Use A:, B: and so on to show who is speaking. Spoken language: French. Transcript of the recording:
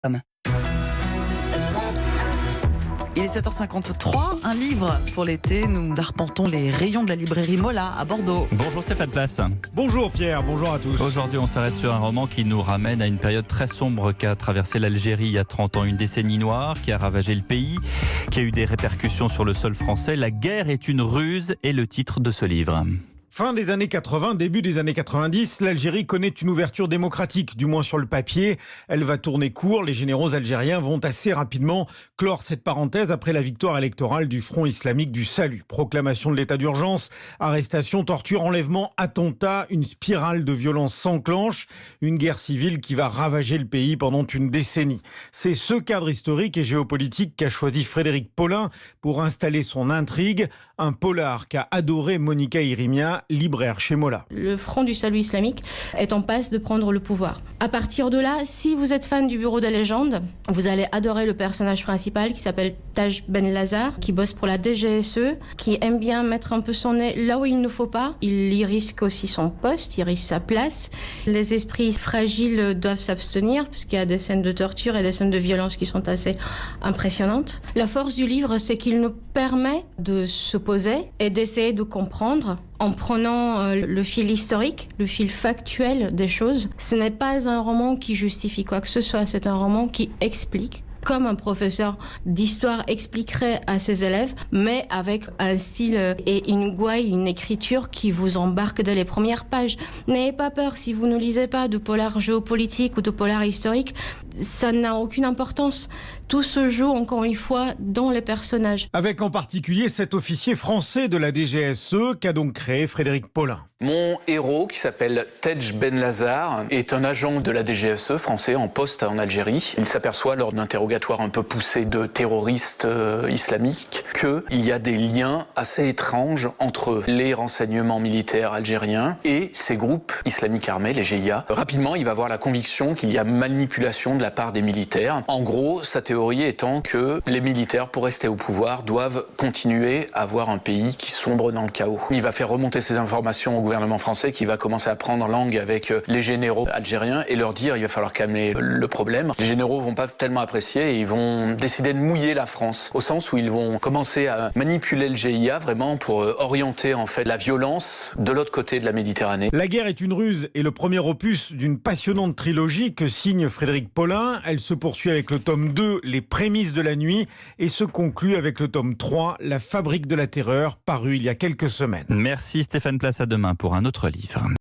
A: Il est 7h53, un livre pour l'été. Nous arpentons les rayons de la librairie Mola à Bordeaux.
B: Bonjour Stéphane Place.
C: Bonjour Pierre, bonjour à tous.
B: Aujourd'hui, on s'arrête sur un roman qui nous ramène à une période très sombre qu'a traversé l'Algérie il y a 30 ans. Une décennie noire qui a ravagé le pays, qui a eu des répercussions sur le sol français. La guerre est une ruse est le titre de ce livre.
C: Fin des années 80, début des années 90, l'Algérie connaît une ouverture démocratique, du moins sur le papier. Elle va tourner court, les généraux algériens vont assez rapidement clore cette parenthèse après la victoire électorale du Front islamique du salut. Proclamation de l'état d'urgence, arrestation, torture, enlèvement, attentat, une spirale de violence s'enclenche, une guerre civile qui va ravager le pays pendant une décennie. C'est ce cadre historique et géopolitique qu'a choisi Frédéric Paulin pour installer son intrigue, un polar qu'a adoré Monica Irimia, libraire chez Mola.
D: Le Front du salut islamique est en passe de prendre le pouvoir. À partir de là, si vous êtes fan du Bureau des légendes, vous allez adorer le personnage principal qui s'appelle Taj Ben Lazar, qui bosse pour la DGSE, qui aime bien mettre un peu son nez là où il ne faut pas. Il y risque aussi son poste, il risque sa place. Les esprits fragiles doivent s'abstenir parce qu'il y a des scènes de torture et des scènes de violence qui sont assez impressionnantes. La force du livre, c'est qu'il nous permet de se poser et d'essayer de comprendre en prenant le fil historique, le fil factuel des choses. Ce n'est pas un roman qui justifie quoi que ce soit, c'est un roman qui explique, comme un professeur d'histoire expliquerait à ses élèves, mais avec un style et une gouaille, une écriture qui vous embarque dès les premières pages. N'ayez pas peur, si vous ne lisez pas de polar géopolitique ou de polar historique, ça n'a aucune importance. Tout se joue, encore une fois, dans les personnages.
C: Avec en particulier cet officier français de la DGSE qu'a donc créé Frédéric Paulin.
E: Mon héros, qui s'appelle Taj Ben Lazar, est un agent de la DGSE français en poste en Algérie. Il s'aperçoit lors d'interrogatoires un peu poussés de terroristes islamiques qu'il y a des liens assez étranges entre les renseignements militaires algériens et ces groupes islamiques armés, les GIA. Rapidement, il va avoir la conviction qu'il y a manipulation de la part des militaires. En gros, sa théorie étant que les militaires, pour rester au pouvoir, doivent continuer à avoir un pays qui sombre dans le chaos. Il va faire remonter ces informations au gouvernement français qui va commencer à prendre langue avec les généraux algériens et leur dire il va falloir calmer le problème. Les généraux vont pas tellement apprécier et ils vont décider de mouiller la France, au sens où ils vont commencer à manipuler le GIA vraiment pour orienter en fait la violence de l'autre côté de la Méditerranée.
C: La guerre est une ruse est le premier opus d'une passionnante trilogie que signe Frédéric Paulin. Elle se poursuit avec le tome 2, Les prémices de la nuit, et se conclut avec le tome 3, La fabrique de la terreur, paru il y a quelques semaines.
B: Merci Stéphane Place, à demain pour un autre livre.